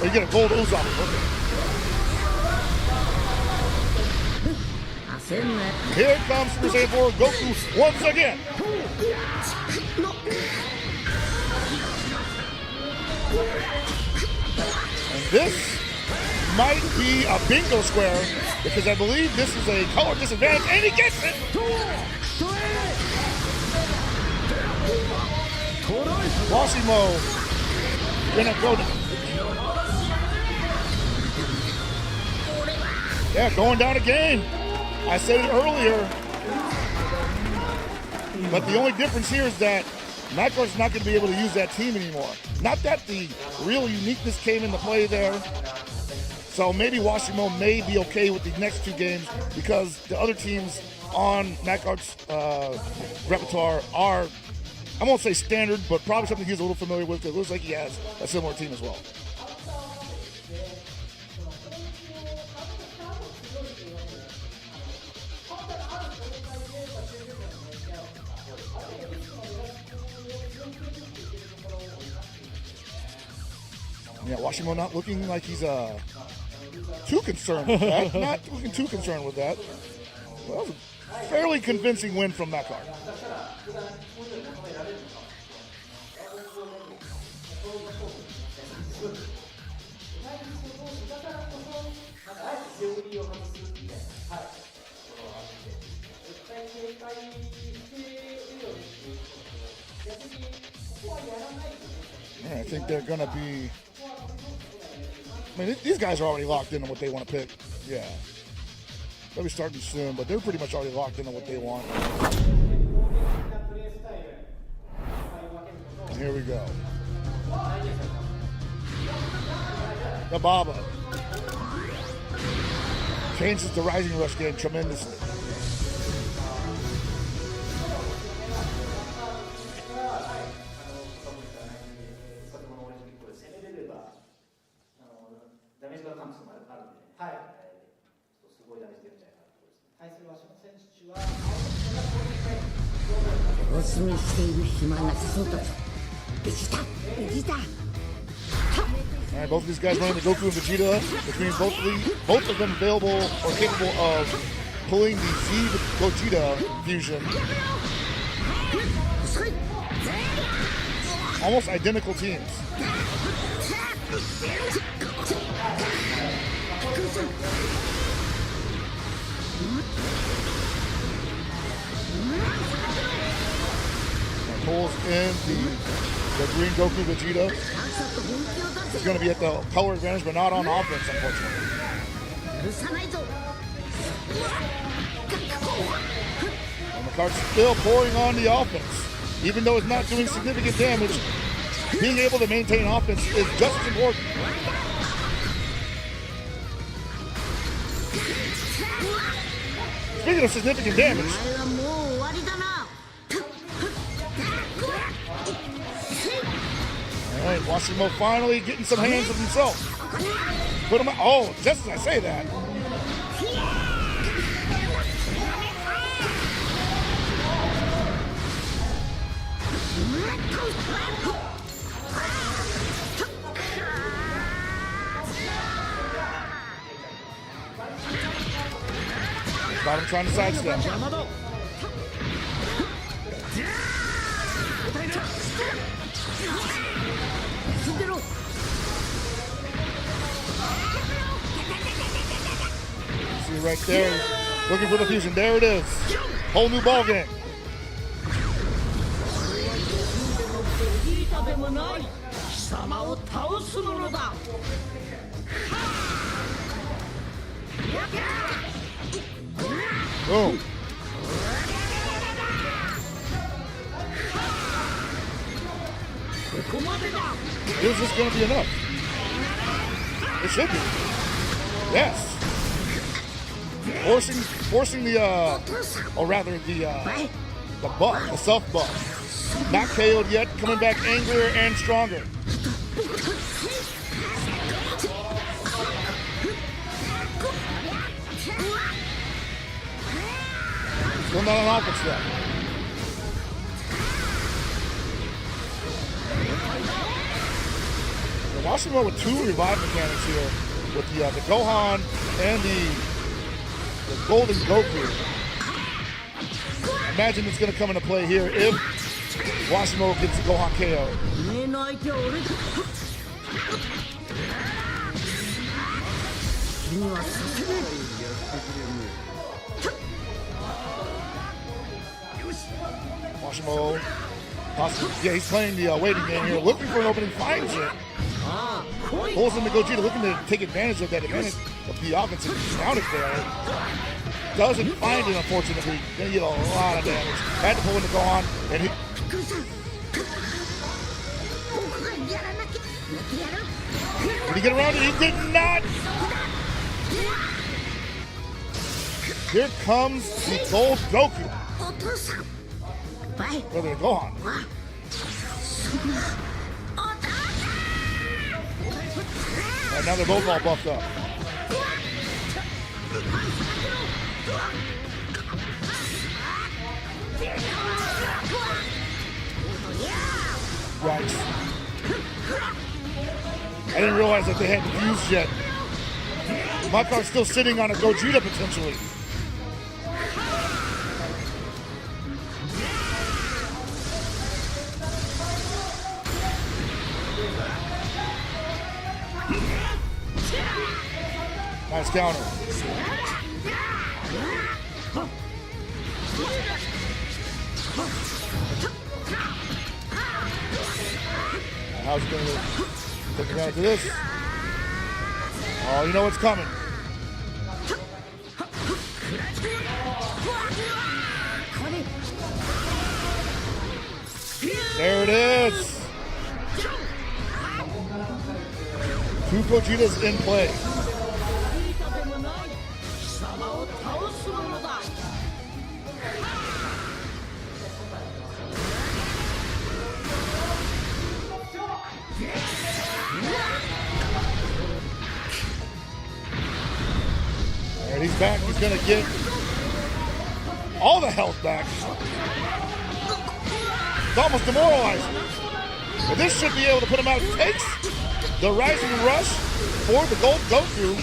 Oh, you get a gold ooze off him. Okay. Here comes Super Saiyan 4 Goku once again. And this might be a bingo square because I believe this is a color disadvantage, and he gets it. Washimo gonna go down. Yeah, going down again. I said it earlier. But the only difference here is that Nightguard's not going to be able to use that team anymore. Not that the real uniqueness came into play there. So maybe Washimo may be okay with the next two games because the other teams on Nightguard's repertoire are, I won't say standard, but probably something he's a little familiar with because it looks like he has a similar team as well. Yeah, Washimo not looking like he's too concerned with that. Not looking too concerned with that. Well, that was a fairly convincing win from that card. Yeah, I think they're going to be... I mean, these guys are already locked into what they want to pick. Yeah. They'll be starting soon, but they're pretty much already locked into what they want. And here we go. The Baba. Changes the Rising Rush game tremendously. All right, both of these guys running the Goku and Vegeta, which means both of them available or capable of pulling the Z Gogeta fusion. Almost identical teams. Pulls in the green Goku Vegeta. It's going to be at the color advantage, but not on offense, unfortunately. And the card's still pouring on the offense. Even though it's not doing significant damage, being able to maintain offense is just as important. Speaking of significant damage, all right, Washimo finally getting some hands of himself. Put him out. Oh, just as I say that. Got him trying to sidestep. See right there, looking for the fusion. There it is. Whole new ball game. Boom. Is this going to be enough? It should be. Yes. Forcing the, or rather the buff, the self buff. Not KO'd yet, coming back angrier and stronger. Still not on offense yet. Washimo with 2 revive mechanics here with the Gohan and the Golden Goku. Imagine it's going to come into play here if Washimo gets the Gohan KO. Washimo, possibly, yeah, he's playing the waiting game here, looking for an opening, finds it. Pulls into Gogeta, looking to take advantage of that advantage of the offensive counter there. Doesn't find it, unfortunately. Then you get a lot of damage. Had to pull in to go on, and he. Did he get around it? He did not. Here comes the Gold Goku. Brother Gohan. And now they're both all buffed up. Right. I didn't realize that they hadn't fused yet. Makar's still sitting on a Gogeta potentially. Nice counter. How's he going to take advantage of this? Oh, you know what's coming. There it is. 2 Gogetas in play. And he's back. He's going to get all the health back. It's almost demoralizing. But this should be able to put him out. It takes the Rising Rush for the Gold Goku.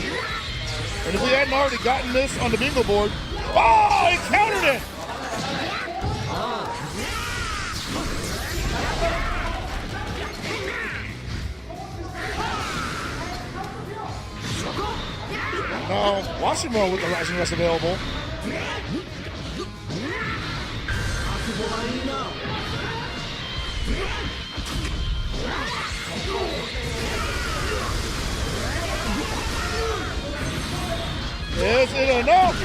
And if we hadn't already gotten this on the bingo board, oh, he countered it! Now, Washimo with the Rising Rush available. Is it enough?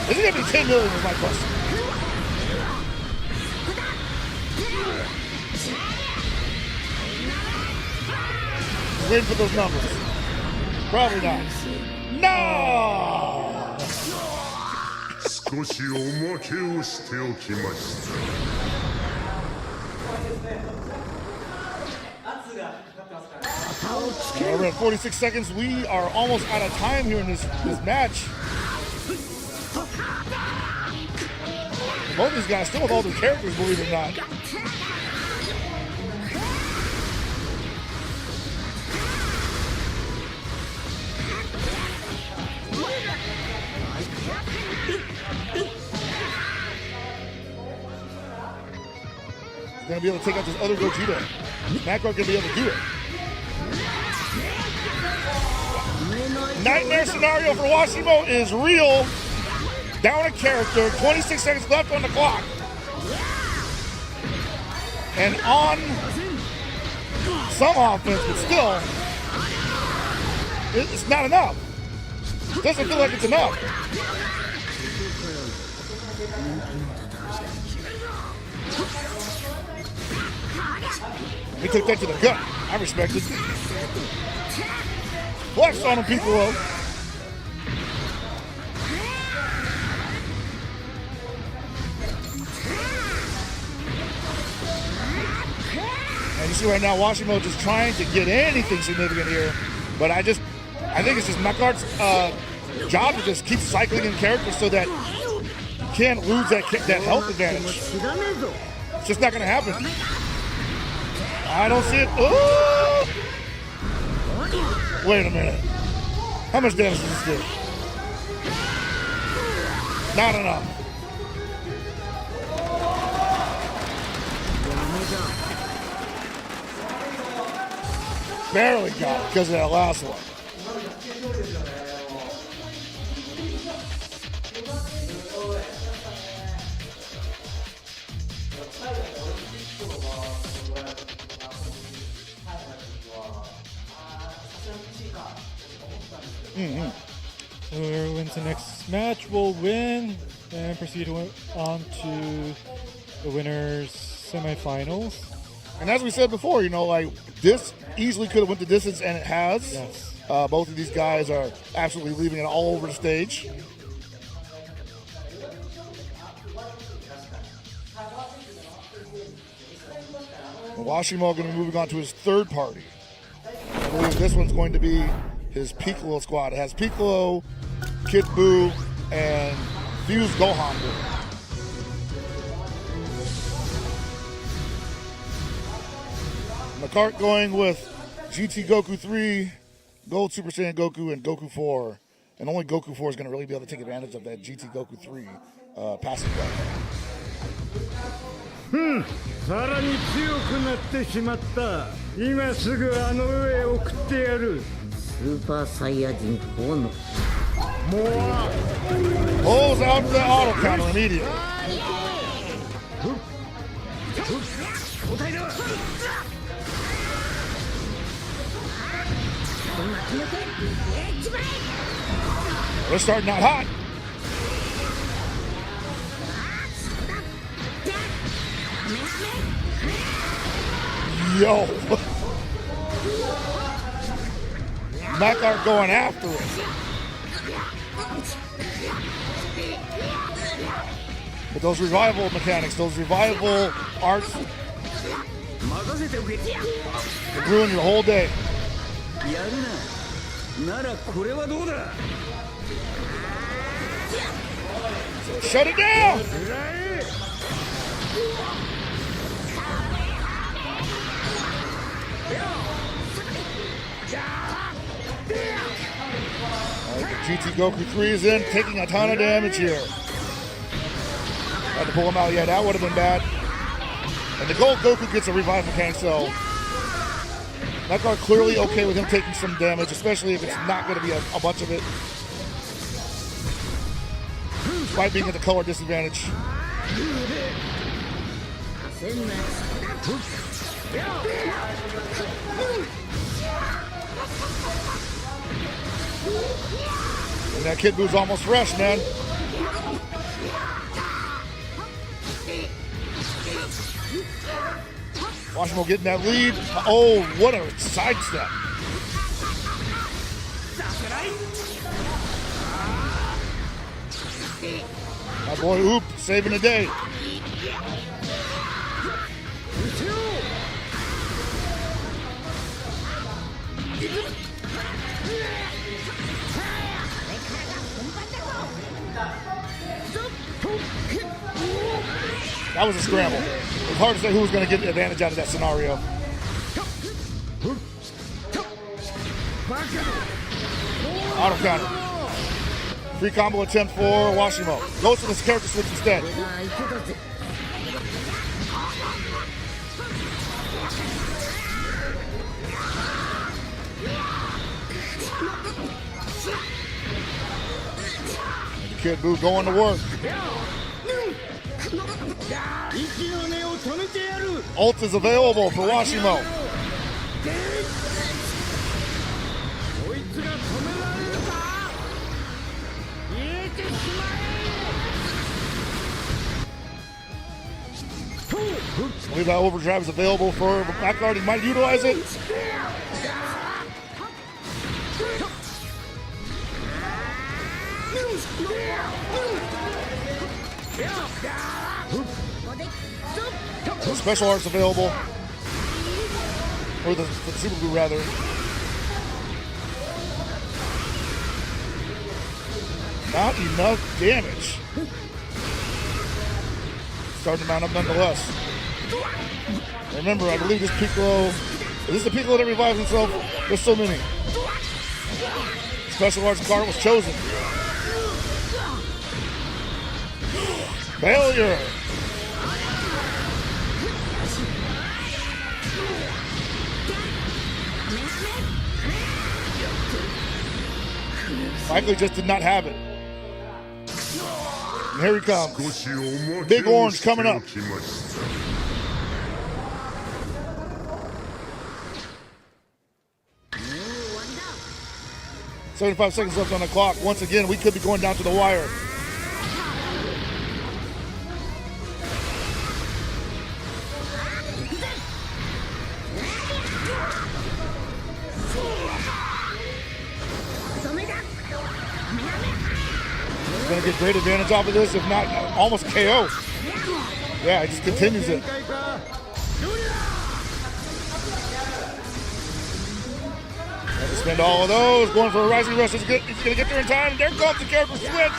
Is it going to be 10 million is my question. Just waiting for those numbers. Probably not. No! 少しおまけをしておきました。We're at 46 seconds. We are almost out of time here in this match. Both of these guys still with all their characters, believe it or not. He's going to be able to take out this other Gogeta. Macro going to be able to do it. Nightmare scenario for Washimo is real. Down a character, 26 seconds left on the clock. And on some offense, but still, it's not enough. It doesn't feel like it's enough. He took that to the gut. I respect it. Flex on him, Piccolo. And you see right now, Washimo just trying to get anything significant here. But I think it's just Makart's job to just keep cycling in characters so that you can't lose that health advantage. It's just not going to happen. I don't see it. Ooh! Wait a minute. How much damage does this do? Not enough. Barely got it because of that last one. Whoever wins the next match will win and proceed on to the winners semifinals. And as we said before, you know, like this easily could have went the distance, and it has. Yes. Both of these guys are absolutely leaving it all over the stage. Washimo going to be moving on to his third party. I believe this one's going to be his Piccolo squad. It has Piccolo, Kid Buu, and Fuse Gohan. The cart going with GT Goku 3, Gold Super Saiyan Goku, and Goku 4. And only Goku 4 is going to really be able to take advantage of that GT Goku 3 passing play. さらに強くなってしまった。今すぐあの上へ送ってやる。スーパーサイヤ人4の。Pulls out the auto counter immediately. They're starting out hot. Yo. Macart going after it. But those revival mechanics, those revival arts, they ruin your whole day. So shut it down! GT Goku 3 is in, taking a ton of damage here. Had to pull him out. Yeah, that would have been bad. And the Gold Goku gets a revive mechanic, so that card clearly okay with him taking some damage, especially if it's not going to be a bunch of it. Despite being at the color disadvantage. And that Kid Buu's almost fresh, man. Washimo getting that lead. Oh, what a sidestep. My boy Oop saving the day. That was a scramble. It was hard to say who was going to get the advantage out of that scenario. Auto counter. Free combo attempt for Washimo. Goes to this character switch instead. And Kid Buu going to work. Ult is available for Washimo. I believe that overdrive is available for Blackguard. He might utilize it. The special art's available. Or the Super Buu, rather. Not enough damage. Starting to mount up nonetheless. Remember, I believe this Piccolo... Is this the Piccolo that revives himself? There's so many. Special arts card was chosen. Failure. Likely just did not have it. And here he comes. Big Orange coming up. 75 seconds left on the clock. Once again, we could be going down to the wire. He's going to get great advantage off of this, if not almost KO. Yeah, he just continues it. Spend all of those, going for a rising rush. He's going to get there in time. There comes the character switch.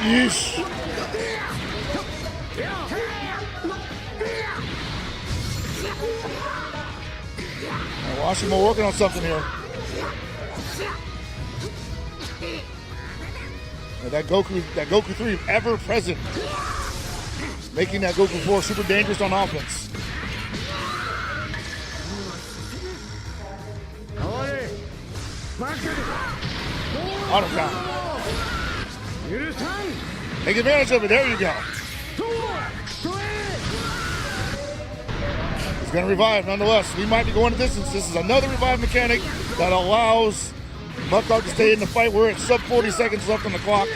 Yeesh. Washimo working on something here. That Goku 3 ever present, making that Goku 4 super dangerous on offense. Auto count. Take advantage of it. There you go. He's going to revive nonetheless. We might be going to distance. This is another revive mechanic that allows Buckard to stay in the fight. We're at sub 40 seconds left on the clock.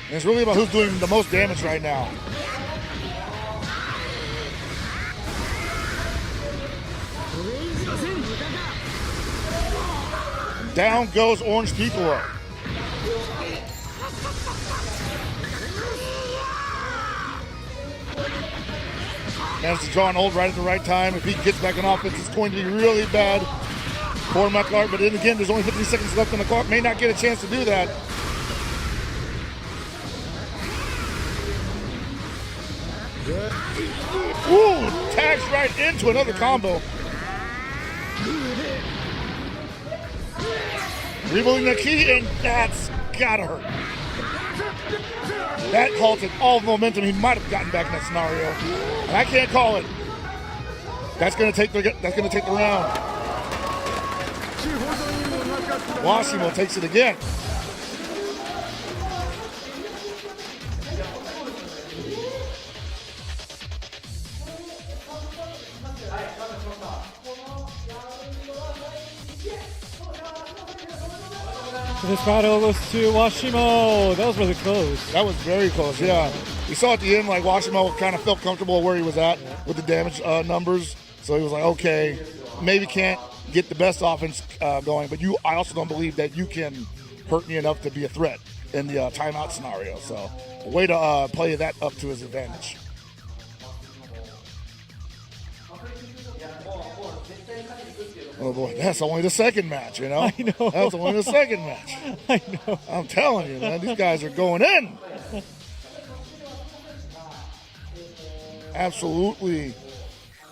And it's really about who's doing the most damage right now. Down goes Orange Piccolo. Managed to draw an hold right at the right time. If he gets back on offense, it's going to be really bad for Muckart. But then again, there's only 50 seconds left on the clock. May not get a chance to do that. Ooh, tags right into another combo. Rebuilding the key, and that's gotta hurt. That halted all the momentum he might have gotten back in that scenario. And I can't call it. That's gonna take the round. Washimo takes it again. So this battle goes to Washimo. That was really close. That was very close, yeah. We saw at the end, like, Washimo kind of felt comfortable where he was at with the damage numbers. So he was like, okay, maybe can't get the best offense going, but I also don't believe that you can hurt me enough to be a threat in the timeout scenario. So a way to play that up to his advantage. Oh boy, that's only the second match, you know? I know. That's only the second match. I know. I'm telling you, man, these guys are going in. Absolutely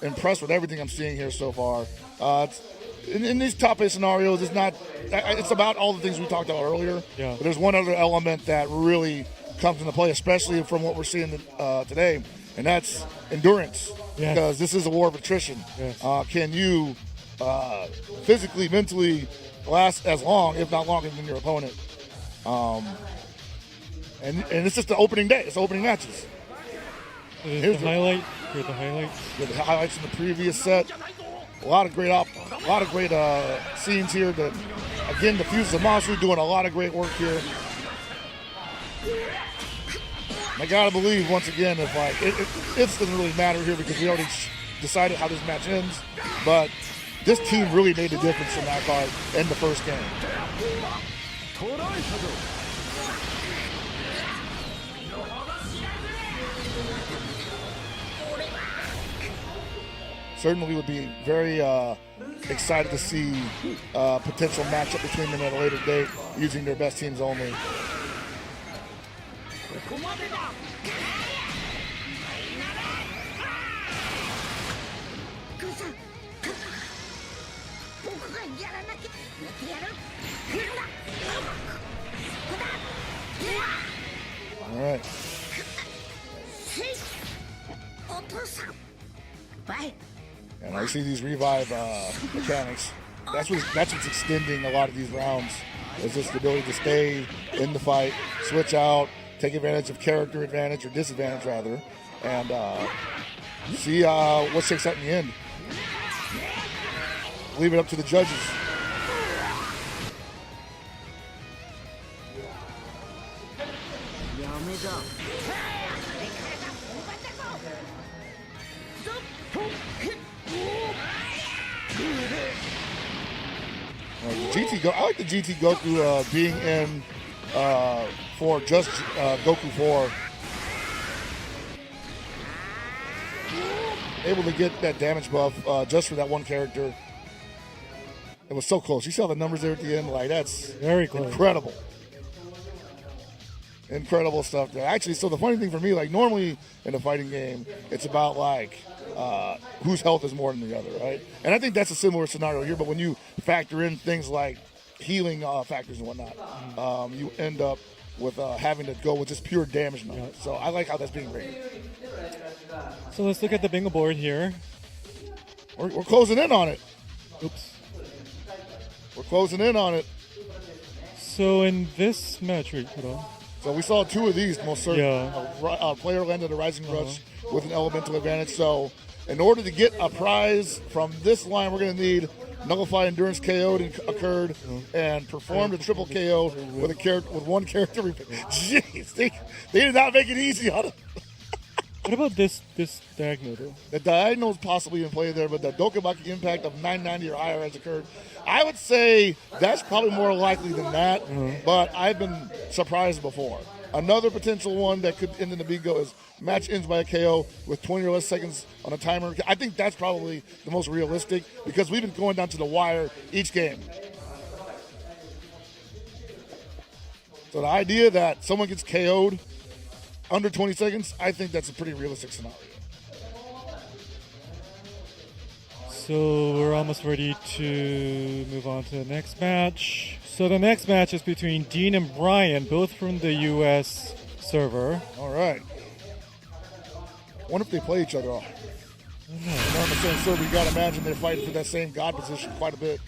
impressed with everything I'm seeing here so far. In these top 8 scenarios, it's about all the things we talked about earlier. Yeah. But there's one other element that really comes into play, especially from what we're seeing today, and that's endurance. Yes. Because this is a war of attrition. Yes. Can you physically, mentally last as long, if not longer, than your opponent? And it's just the opening day. It's the opening matches. Here's the highlight. Here's the highlights. Yeah, the highlights in the previous set. A lot of great scenes here. Again, the Fuse of Monster doing a lot of great work here. I gotta believe once again, if like it doesn't really matter here because we already decided how this match ends. But this team really made a difference in that card in the first game. certainly would be very excited to see potential matchup between them at a later date using their best teams only. All right. And I see these revive mechanics. That's what's extending a lot of these rounds. Is just the ability to stay in the fight, switch out, take advantage of character advantage or disadvantage rather, and see what shakes out in the end. Leave it up to the judges. I like the GT Goku being in for just Goku 4. Able to get that damage buff just for that one character. It was so close. You saw the numbers there at the end. Like, that's very close. Incredible. Incredible stuff there. Actually, so the funny thing for me, like normally in a fighting game, it's about like whose health is more than the other, right? And I think that's a similar scenario here, but when you factor in things like healing factors and whatnot, you end up with having to go with just pure damage numbers. So I like how that's being rated. So let's look at the bingo board here. We're closing in on it. Oops. We're closing in on it. So in this match, wait, hold on. So we saw two of these, most certainly. Yeah. A player landed a Rising Rush with an elemental advantage. So in order to get a prize from this line, we're going to need Nullify Endurance KO'd and occurred and performed a triple KO with one character. Jeez, they did not make it easy on him. What about this diagonal though? The diagonal is possibly in play there, but the Dokabaki impact of 990 or higher has occurred. I would say that's probably more likely than that, but I've been surprised before. Another potential one that could end in the bingo is match ends by a KO with 20 or less seconds on a timer. I think that's probably the most realistic because we've been going down to the wire each game. So the idea that someone gets KO'd under 20 seconds, I think that's a pretty realistic scenario. So we're almost ready to move on to the next match. So the next match is between Dean and Brian, both from the US server. All right. Wonder if they play each other off. They're on the same server. You got to imagine they're fighting for that same god position quite a bit.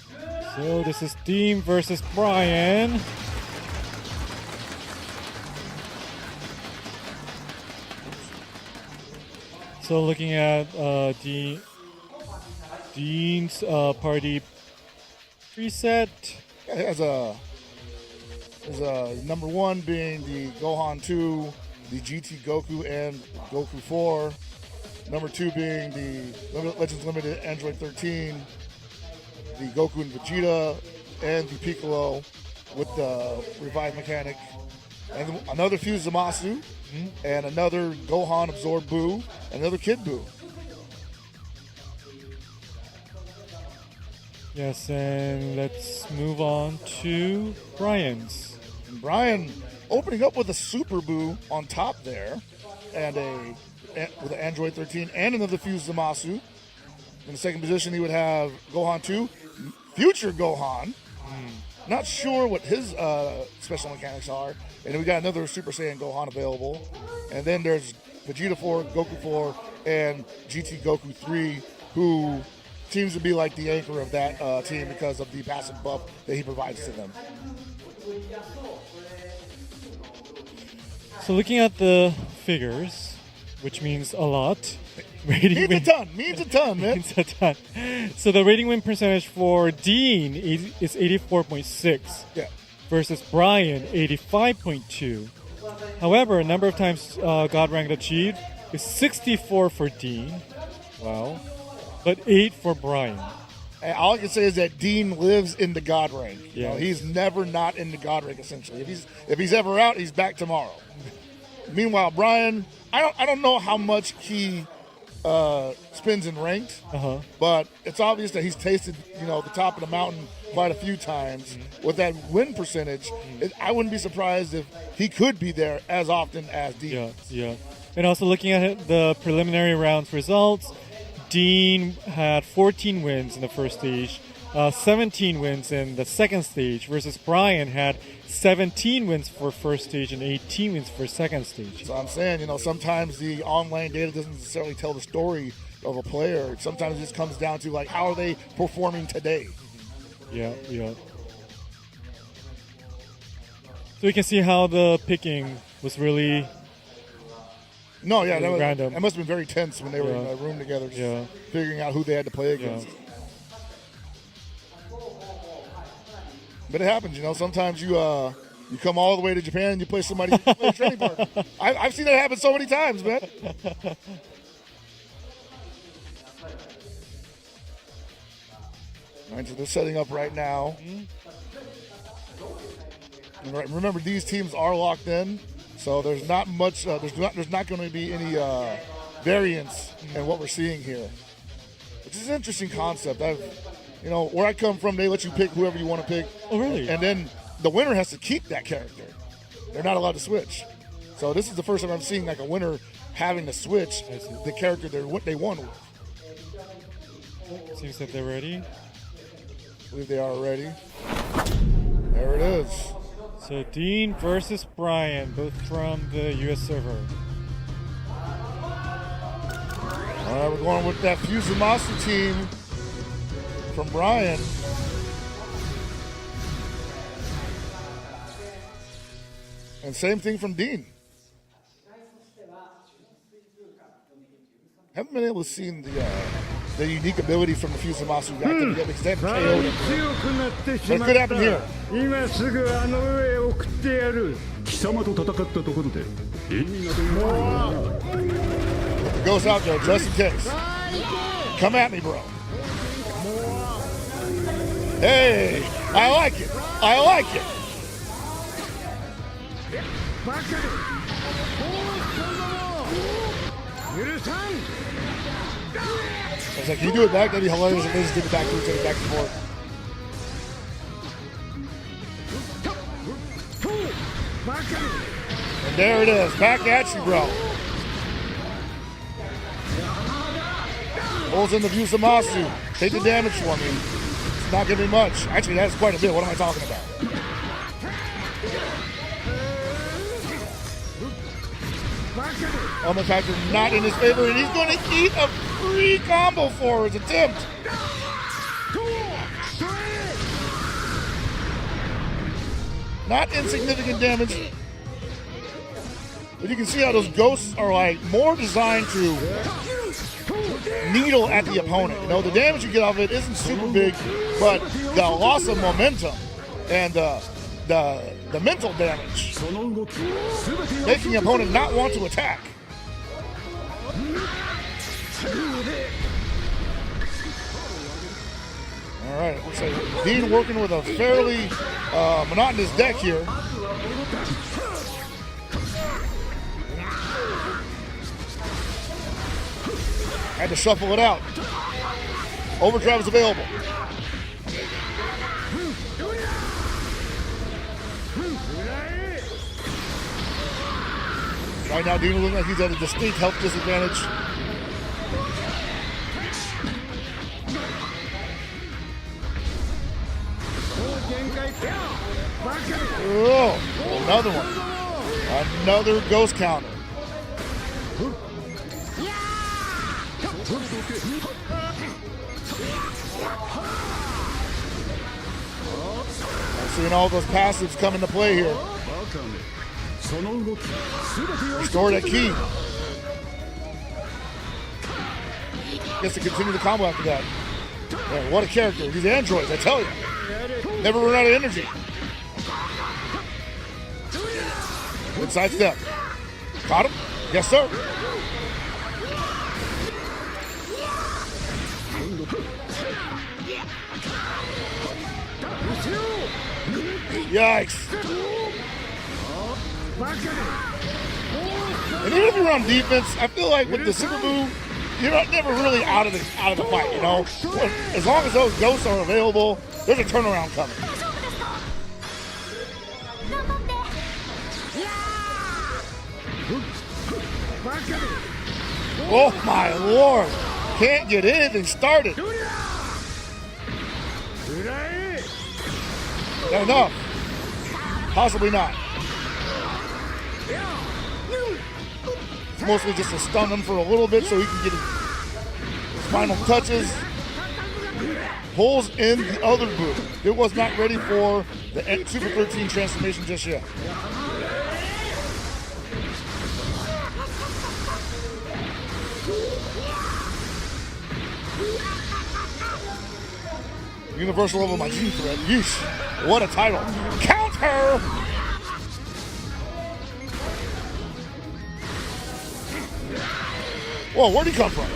So this is Dean versus Brian. So looking at Dean's party preset. It has a number one being the Gohan 2, the GT Goku and Goku 4. Number 2 being the Legends Limited Android 13, the Goku and Vegeta, and the Piccolo with the revive mechanic. And another Fuse Zamasu, and another Gohan Absorb Buu, and another Kid Buu. Yes, and let's move on to Brian's. And Brian opening up with a Super Buu on top there, and with an Android 13 and another Fuse Zamasu. In the second position, he would have Gohan 2, future Gohan. Not sure what his special mechanics are. And then we got another Super Saiyan Gohan available. And then there's Vegeta 4, Goku 4, and GT Goku 3, who seems to be like the anchor of that team because of the passive buff that he provides to them. So looking at the figures, which means a lot. Means a ton, man. Means a ton. So the rating win percentage for Dean is 84.6 versus Brian, 85.2. However, number of times God rank achieved is 64 for Dean. Wow. But 8 for Brian. And all I can say is that Dean lives in the God rank. Yes. You know, he's never not in the God rank, essentially. If he's ever out, he's back tomorrow. Meanwhile, Brian, I don't know how much he spins in ranked, Uh-huh. but it's obvious that he's tasted, the top of the mountain quite a few times. With that win percentage, I wouldn't be surprised if he could be there as often as Dean. Yeah. And also looking at the preliminary rounds results, Dean had 14 wins in the first stage, 17 wins in the second stage, versus Brian had 17 wins for first stage and 18 wins for second stage. So I'm saying, sometimes the online data doesn't necessarily tell the story of a player. Sometimes it just comes down to, like, how are they performing today? Yeah. So we can see how the picking was really No, yeah, random. That must have been very tense when they were in a room together, just figuring out who they had to play against. But it happens, Sometimes you come all the way to Japan and you play somebody you play a training partner. I've seen that happen so many times, man. All right, so they're setting up right now. And remember, these teams are locked in, so there's not much. There's not going to be any variance in what we're seeing here, which is an interesting concept. Where I come from, they let you pick whoever you want to pick. Oh, really? And then the winner has to keep that character. They're not allowed to switch. So this is the first time I'm seeing like a winner having to switch the character they won with. Seems that they're ready. I believe they are ready. There it is. So Dean versus Brian, both from the US server. All right, we're going with that Fusamasu team from Brian. And same thing from Dean. Haven't been able to see the unique ability from the Fusamasu guy because they haven't KO'd him. But it could happen here. 今すぐあの上へ送ってやる。貴様と戦ったところで縁になど It goes out there just in case. Come at me, bro. Hey, I like it. I like it. I was like, can you do it back? That'd be hilarious if they just did it back to each other, back and forth. And there it is. Back at you, bro. Pulls in the Fusamasu. Take the damage for me. It's not giving me much. Actually, that's quite a bit. What am I talking about? Element factor not in his favor, and he's going to eat a free combo for his attempt. Not insignificant damage. But you can see how those ghosts are like more designed to needle at the opponent. The damage you get off of it isn't super big, but the loss of momentum and the mental damage, making the opponent not want to attack. All right, looks like Dean working with a fairly monotonous deck here. Had to shuffle it out. Overdrive is available. Right now, Dean looks like he's at a distinct health disadvantage. Oh, another one. Another ghost counter. I'm seeing all those passives come into play here. Restore that key. Gets to continue the combo after that. Man, what a character. These androids, I tell you. Never run out of energy. Good side step. Caught him? Yes, sir. Yikes. And even if you're on defense, I feel like with the Super Boo, you're not never really out of the fight, you know. As long as those ghosts are available, there's a turnaround coming. Oh my lord! Can't get anything started. Not enough. Possibly not. It's mostly just to stun him for a little bit so he can get his final touches. Pulls in the other boot. It was not ready for the Super 13 transformation just yet. Universal level Majin threat. Yeesh. What a title. Counter! Whoa, where'd he come from?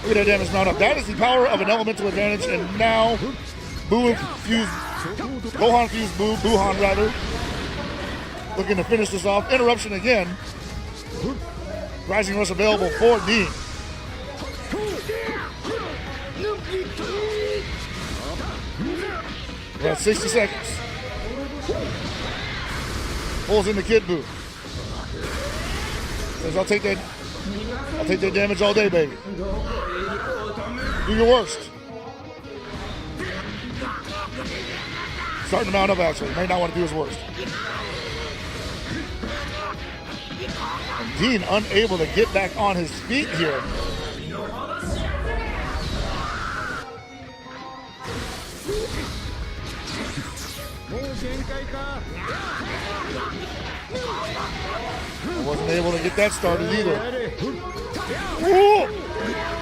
Look at that damage mount up. That is the power of an elemental advantage, and now Gohan fused Buhan rather. Looking to finish this off. Interruption again. Rising Rush available for Dean. We got 60 seconds. Pulls in the Kid Buu. Says, I'll take that damage all day, baby. Do your worst. Starting to mount up, actually. May not want to do his worst. And Dean unable to get back on his feet here. I wasn't able to get that started either. Ooh.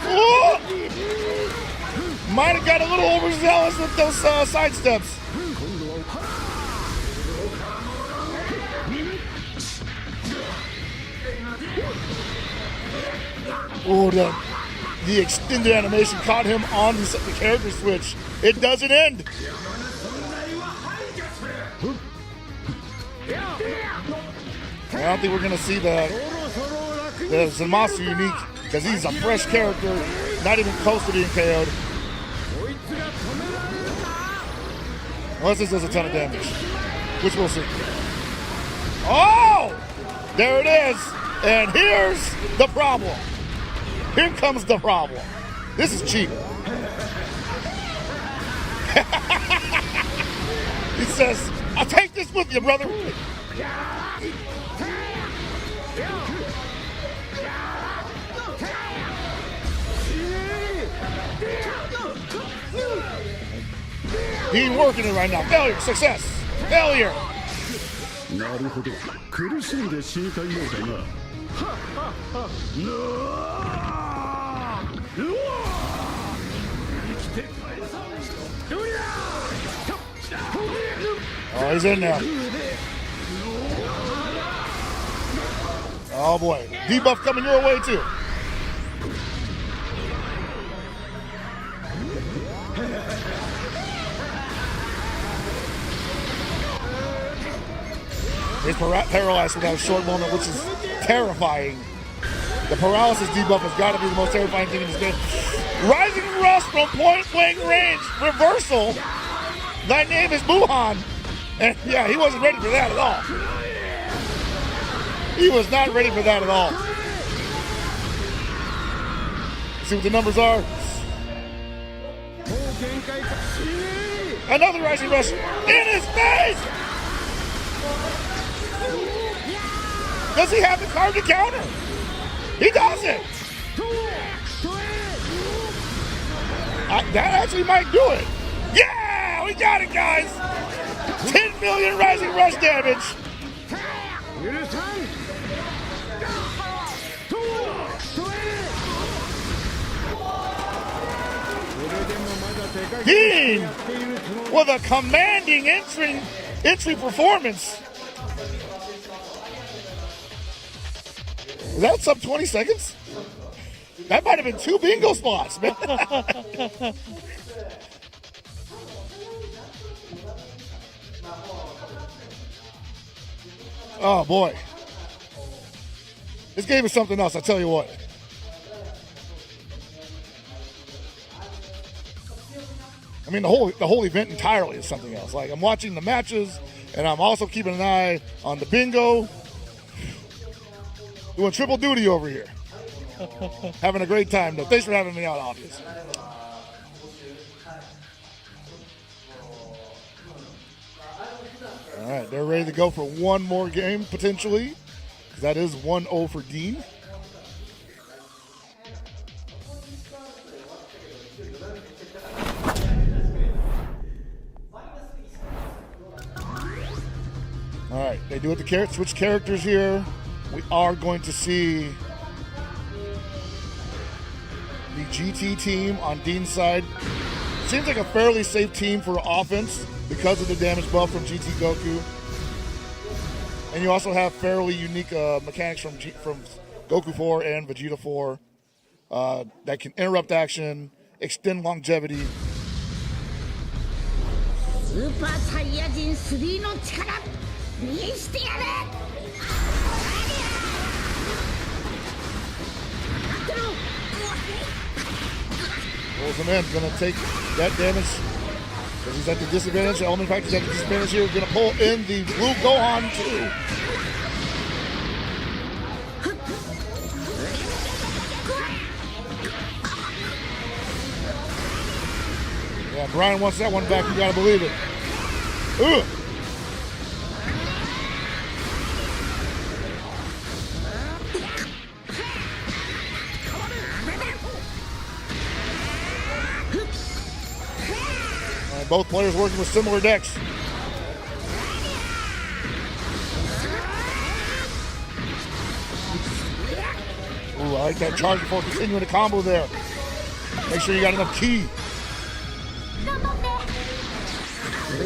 Ooh. Might have got a little overzealous with those side steps. Oh, the extended animation caught him on the character switch. It doesn't end. I don't think we're going to see the Zamasu unique because he's a fresh character, not even close to being KO'd. Unless this does a ton of damage, which we'll see. Oh! There it is. And here's the problem. Here comes the problem. This is cheap. He says, I'll take this with you, brother. He's working it right now. Failure, success, failure. なるほど苦しんで死にたいようだな Oh, he's in there. Oh boy, debuff coming your way too. He's paralyzed without a short moment, which is terrifying. The paralysis debuff has got to be the most terrifying thing in this game. Rising Rush from point blank range, reversal. Thy name is Buhan. And yeah, he wasn't ready for that at all. He was not ready for that at all. See what the numbers are. Another Rising Rush in his face! Does he have the card to counter? He doesn't. That actually might do it. Yeah, we got it, guys. 10 million Rising Rush damage. Dean with a commanding entry performance. Is that sub 20 seconds? That might have been 2 bingo spots, man. Oh boy. This game is something else, I tell you what. I mean, the whole event entirely is something else. Like, I'm watching the matches, and I'm also keeping an eye on the bingo. Doing triple duty over here. Having a great time, though. Thanks for having me out, obviously. All right, they're ready to go for one more game, potentially. That is 1-0 for Dean. All right, they do it to switch characters here. We are going to see the GT team on Dean's side. Seems like a fairly safe team for offense because of the damage buff from GT Goku. And you also have fairly unique mechanics from Goku 4 and Vegeta 4 that can interrupt action, extend longevity. Super Saiyajin 3の力見してやれ。Pulls him in, gonna take that damage because he's at the disadvantage. Element Factor's at the disadvantage here. Gonna pull in the blue Gohan too. Yeah, Brian wants that one back. You gotta believe it. Ugh. Both players working with similar decks. Ooh, I like that charge before continuing the combo there. Make sure you got enough ki.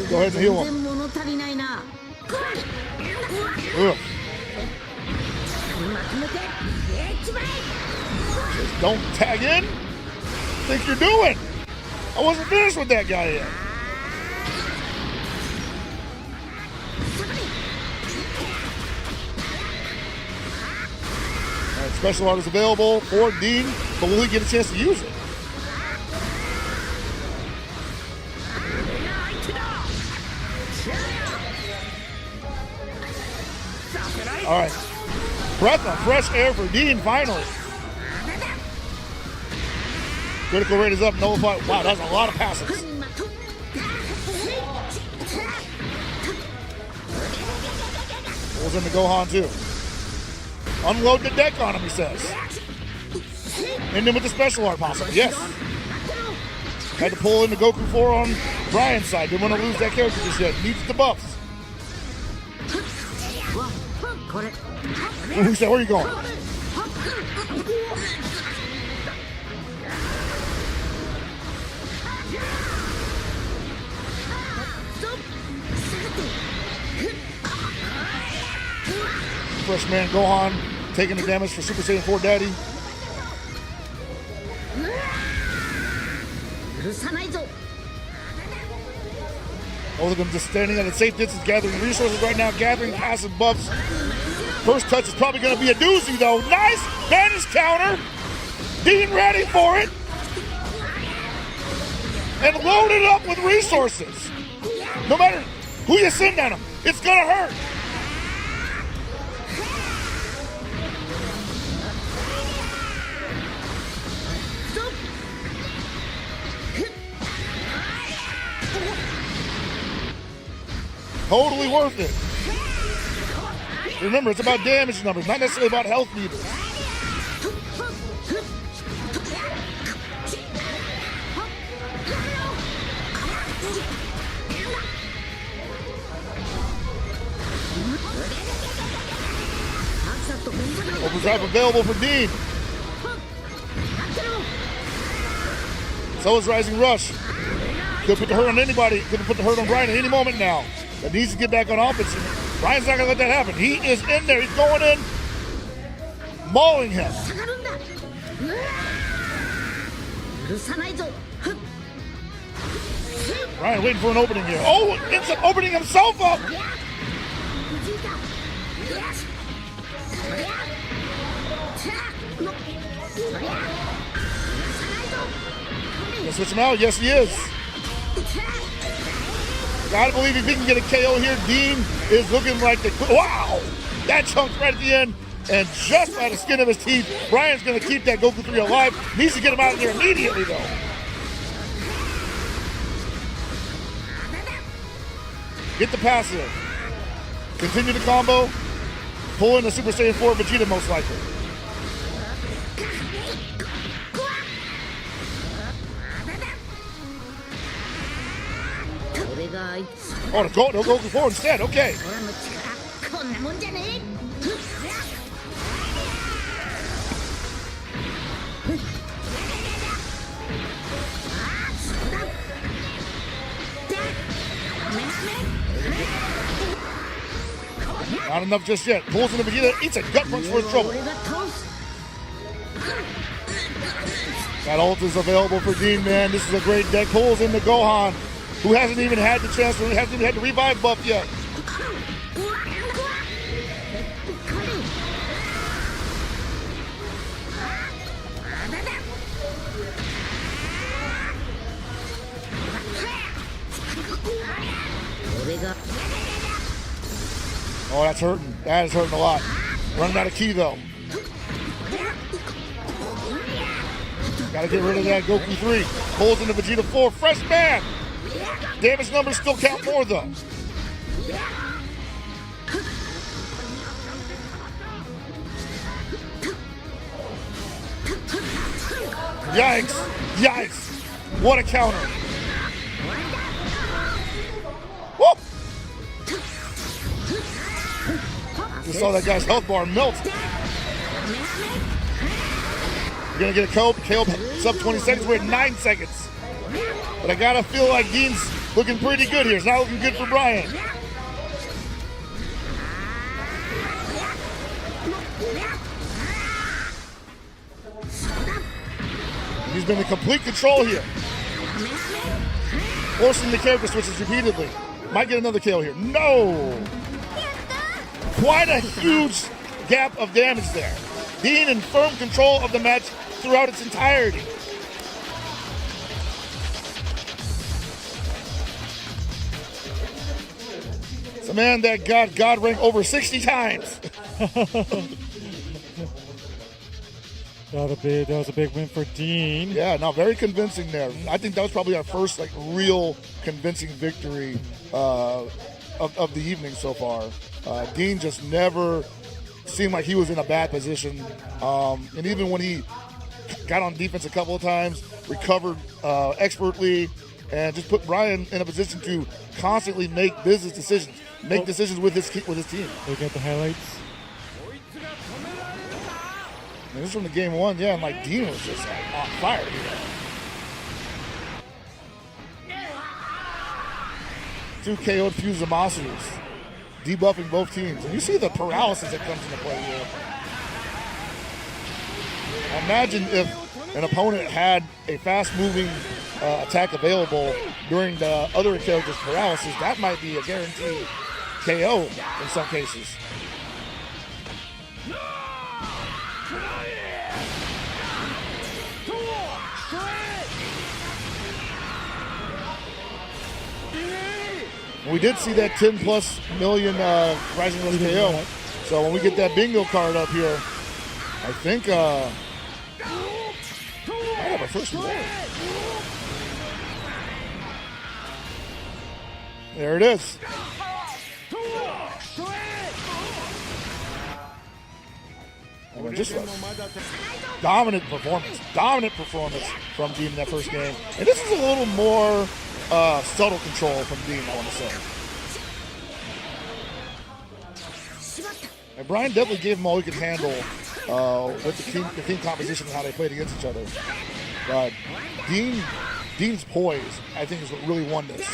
Go ahead and heal him. Ugh. Just don't tag in. Think you're doing? I wasn't finished with that guy yet. All right, special art is available for Dean, but will he get a chance to use it? All right, breath of fresh air for Dean finally. Critical rate is up, nullified. Wow, that's a lot of passes. Pulls in the Gohan too. Unload the deck on him, he says. And then with the special art possibly, yes. Had to pull in the Goku 4 on Brian's side. Didn't want to lose that character just yet. Needs the buffs. Who said, where are you going? Freshman Gohan taking the damage for Super Saiyan 4 Daddy. Both of them just standing at a safe distance, gathering resources right now, gathering passive buffs. First touch is probably going to be a doozy, though. Nice banish counter. Dean ready for it. And loaded up with resources. No matter who you send at him, it's going to hurt. Totally worth it. Remember, it's about damage numbers, not necessarily about health meters. Overdrive available for Dean. So is Rising Rush. Could put the hurt on anybody. Could put the hurt on Brian at any moment now. But needs to get back on offense. Brian's not going to let that happen. He is in there. He's going in, mauling him. Brian waiting for an opening here. Oh, it's opening himself up. Gonna switch him out? Yes, he is. Gotta believe if he can get a KO here, Dean is looking like the... Wow! That chunked right at the end, and just by the skin of his teeth, Brian's gonna keep that Goku 3 alive. Needs to get him out of there immediately, though. Get the passive. Continue the combo. Pull in the Super Saiyan 4 Vegeta, most likely. Oh, the Goku 4 instead. Okay. 俺の力こんなもんじゃねえ Not enough just yet. Pulls in the Vegeta, eats a gut punch for his trouble. 俺が倒す That ult is available for Dean, man. This is a great deck. Pulls in the Gohan, who hasn't even had the chance, hasn't even had the revive buff yet. Oh, that's hurting. That is hurting a lot. Running out of ki, though. Gotta get rid of that Goku 3. Pulls into Vegeta 4. Fresh man! Damage numbers still count more, though. Yikes! Yikes! What a counter! Whoop! Just saw that guy's health bar melt. You're gonna get a KO sub 20 seconds. We're at 9 seconds. But I gotta feel like Dean's looking pretty good here. It's not looking good for Brian. He's been in complete control here. Forcing the character switches repeatedly. Might get another KO here. No! Quite a huge gap of damage there. Dean in firm control of the match throughout its entirety. It's a man that got God rank over 60 times. That was a big win for Dean. Yeah, no, very convincing there. I think that was probably our first real convincing victory of the evening so far. Dean just never seemed like he was in a bad position. And even when he got on defense a couple of times, recovered expertly, and just put Brian in a position to constantly make business decisions, make decisions with his team. Look at the highlights. And this is from the game one, yeah, and Dean was just on fire here. 2 KO'd Fusamasus, debuffing both teams. And you see the paralysis that comes into play here. Imagine if an opponent had a fast-moving attack available during the other character's paralysis. That might be a guaranteed KO in some cases. We did see that 10+ million Rising Rush KO. So when we get that bingo card up here, I think I have our first reward. There it is. And just dominant performance from Dean in that first game. And this is a little more subtle control from Dean, I want to say. And Brian definitely gave him all he could handle with the team composition and how they played against each other. But Dean's poise, I think, is what really won this.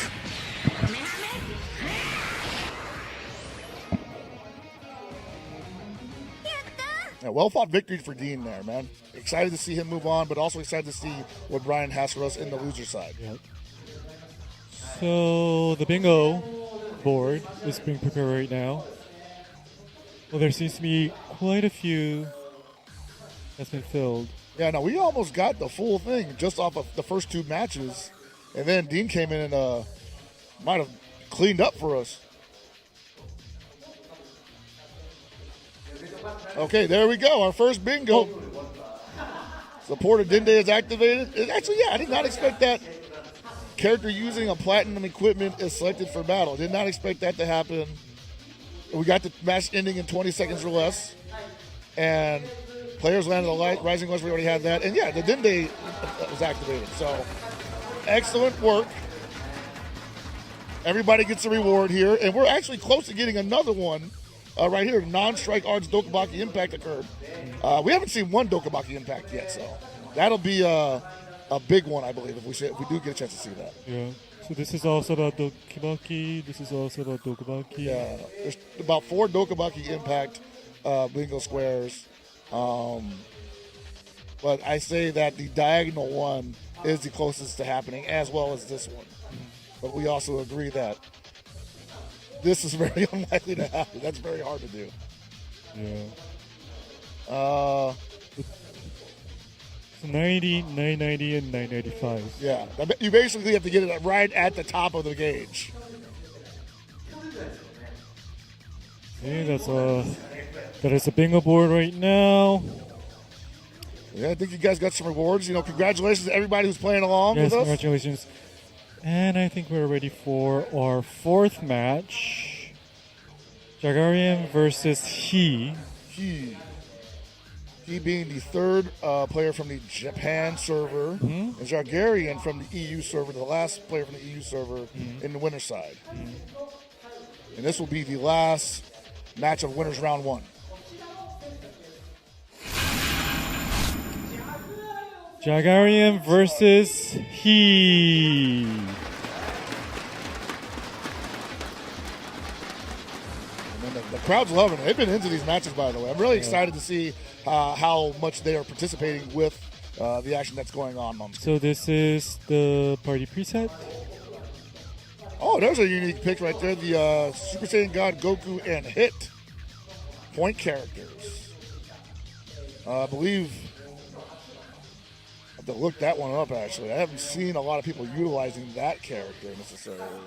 Yeah, well-fought victory for Dean there, man. Excited to see him move on, but also excited to see what Brian has for us in the loser side. Yep. So the bingo board is being prepared right now. Well, there seems to be quite a few that's been filled. Yeah, no, we almost got the full thing just off of the first 2 matches. And then Dean came in and might have cleaned up for us. Okay, there we go. Our first bingo. Supporter Dende is activated. Actually, yeah, I did not expect that. Character using a platinum equipment is selected for battle. Did not expect that to happen. We got the match ending in 20 seconds or less. And players landed the Rising West. We already had that. And yeah, the Dende was activated. So excellent work. Everybody gets a reward here. And we're actually close to getting another one right here. Non-Strike Arts Dokubaki Impact occurred. We haven't seen one Dokubaki Impact yet, so that'll be a big one, I believe, if we do get a chance to see that. Yeah. So this is also about Dokubaki. This is also about Dokubaki. Yeah. There's about 4 Dokubaki Impact bingo squares. But I say that the diagonal one is the closest to happening, as well as this one. But we also agree that this is very unlikely to happen. That's very hard to do. Yeah. So 90, 990, and 995. Yeah. You basically have to get it right at the top of the gauge. Okay, that is a bingo board right now. Yeah, I think you guys got some rewards. Congratulations to everybody who's playing along Yes, with us. congratulations. And I think we're ready for our 4th match. Jagarian versus He. He being the 3rd player from the Japan server, and Jargarian from the EU server, the last player from the EU server in the winner's side. And this will be the last match of winners round 1. Jagarian versus He. And the crowd's loving it. They've been into these matches, by the way. I'm really excited to see how much they are participating with the action that's going on. So this is the party preset. Oh, there's a unique pick right there. The Super Saiyan God Goku and Hit point characters. I believe I have to look that one up, actually. I haven't seen a lot of people utilizing that character necessarily.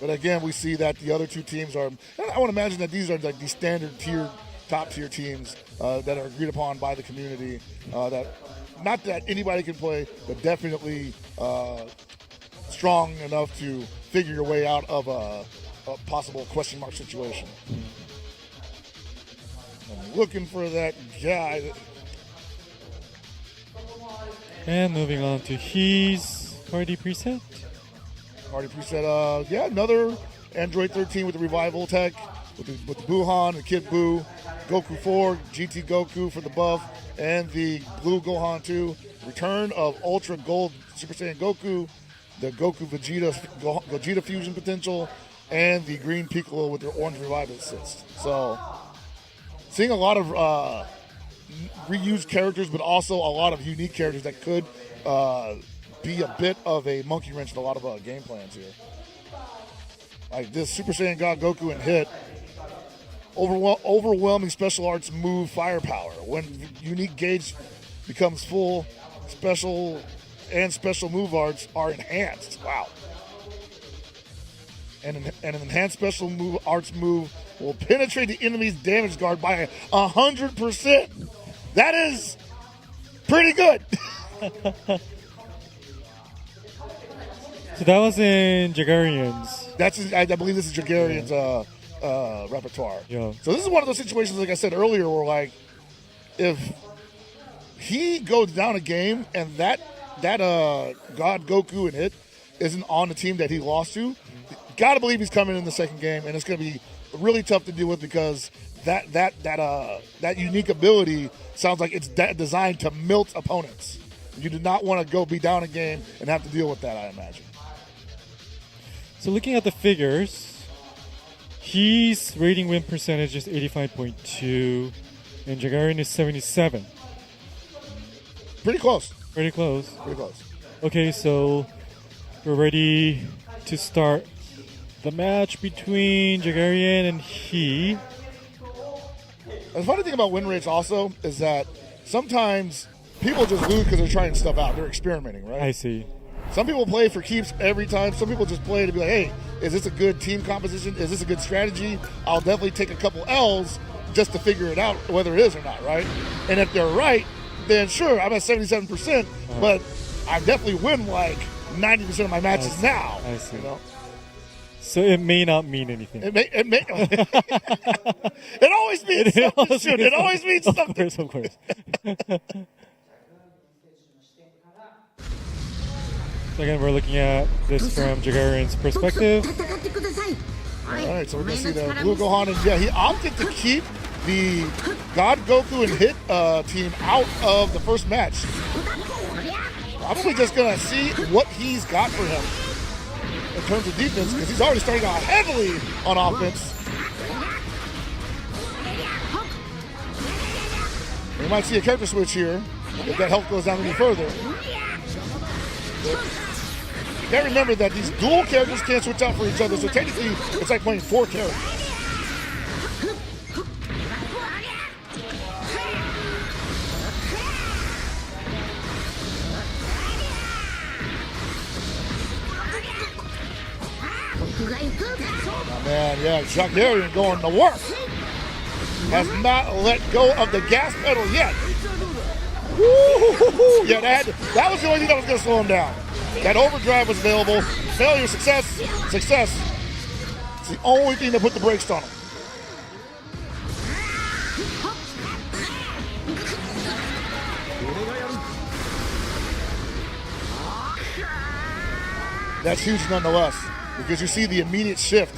But again, we see that the other 2 teams are, I want to imagine that these are like the standard tier, top tier teams that are agreed upon by the community. That not that anybody can play, but definitely strong enough to figure your way out of a possible question mark situation. I'm looking for that guy. And moving on to He's party preset. Party preset, another Android 13 with the revival tech, with the Buhan, the Kid Buu, Goku 4, GT Goku for the buff, and the Blue Gohan 2. Return of Ultra Gold Super Saiyan Goku, the Goku Vegeta fusion potential, and the Green Piccolo with their orange revival assist. So, seeing a lot of reused characters, but also a lot of unique characters that could be a bit of a monkey wrench in a lot of game plans here. Like this Super Saiyan God Goku and Hit, overwhelming special arts move firepower. When unique gauge becomes full, special move arts are enhanced. Wow. And an enhanced special arts move will penetrate the enemy's damage guard by 100%. That is pretty good. So that was in Jagarian's. I believe this is Jagarian's repertoire. Yeah. So this is one of those situations, like I said earlier, where like if he goes down a game and that God Goku and Hit isn't on the team that he lost to, gotta believe he's coming in the second game, and it's gonna be really tough to deal with because that unique ability sounds like it's designed to melt opponents. You do not want to go be down a game and have to deal with that, I imagine. So looking at the figures, He's rating win percentage is 85.2, and Jagarian is 77. Pretty close. Pretty close. Pretty close. Okay, so we're ready to start the match between Jagarian and He. The funny thing about win rates also is that sometimes people just lose because they're trying stuff out. They're experimenting, right? I see. Some people play for keeps every time. Some people just play to be like, hey, is this a good team composition? Is this a good strategy? I'll definitely take a couple L's just to figure it out whether it is or not, right? And if they're right, then sure, I'm at 77%, but I definitely win like 90% of my matches now. I see. You know? So it may not mean anything. It always means something. Shoot. It always means something. Of course. So again, we're looking at this from Jagarin's perspective. 戦ってください All right, so we're going to see the Blue Gohan, and yeah, he opted to keep the God Goku and Hit team out of the first match. Probably just going to see what he's got for him in terms of defense, because he's already starting out heavily on offense. We might see a character switch here if that health goes down any further. You gotta remember that these dual characters can't switch out for each other, so technically it's like playing 4 characters. Oh man, yeah, Jagarian going to work. Has not let go of the gas pedal yet. Woo-hoo-hoo-hoo. Yeah, that was the only thing that was going to slow him down. That overdrive was available. Failure, success, success. It's the only thing that put the brakes on him. That's huge nonetheless, because you see the immediate shift.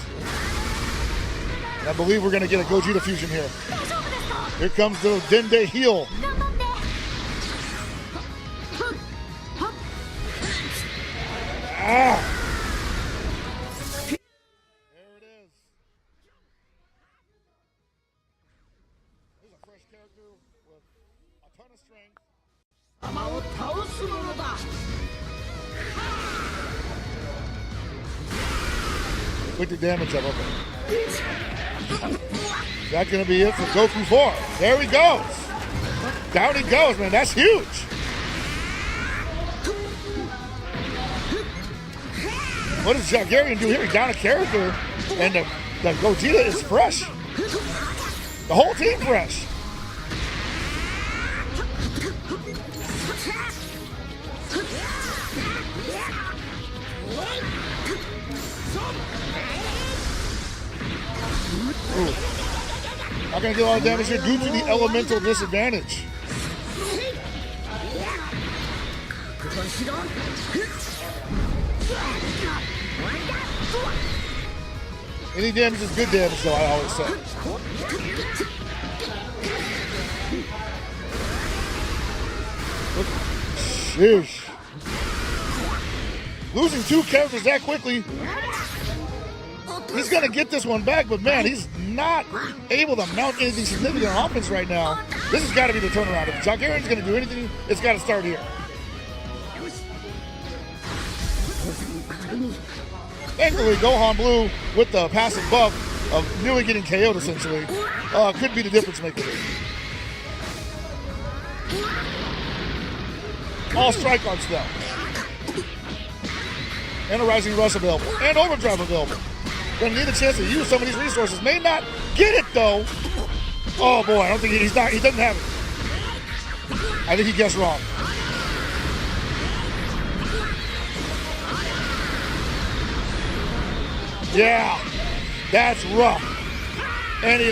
And I believe we're going to get a Gogeta fusion here. Here comes the Dende heel. Ah. There it is. Here's a fresh character with a ton of strength. Quick the damage up. Okay. Is that going to be it for Goku 4? There he goes. Down he goes, man. That's huge. What does Jagarian do here? He down a character, and the Gogeta is fresh. The whole team fresh. Ooh. Not going to get a lot of damage here due to the elemental disadvantage. Any damage is good damage, though, I always say. Sheesh. Losing 2 characters that quickly. He's going to get this one back, but man, he's not able to mount anything significant on offense right now. This has got to be the turnaround. If Jagarian's going to do anything, it's got to start here. Thankfully, Gohan Blue, with the passive buff of nearly getting KO'd essentially, could be the difference maker. All strike arts though. And a Rising Rush available. And Overdrive available. Gonna need a chance to use some of these resources. May not get it though. Oh boy, I don't think he doesn't have it. I think he guessed wrong. Yeah, that's rough. And he...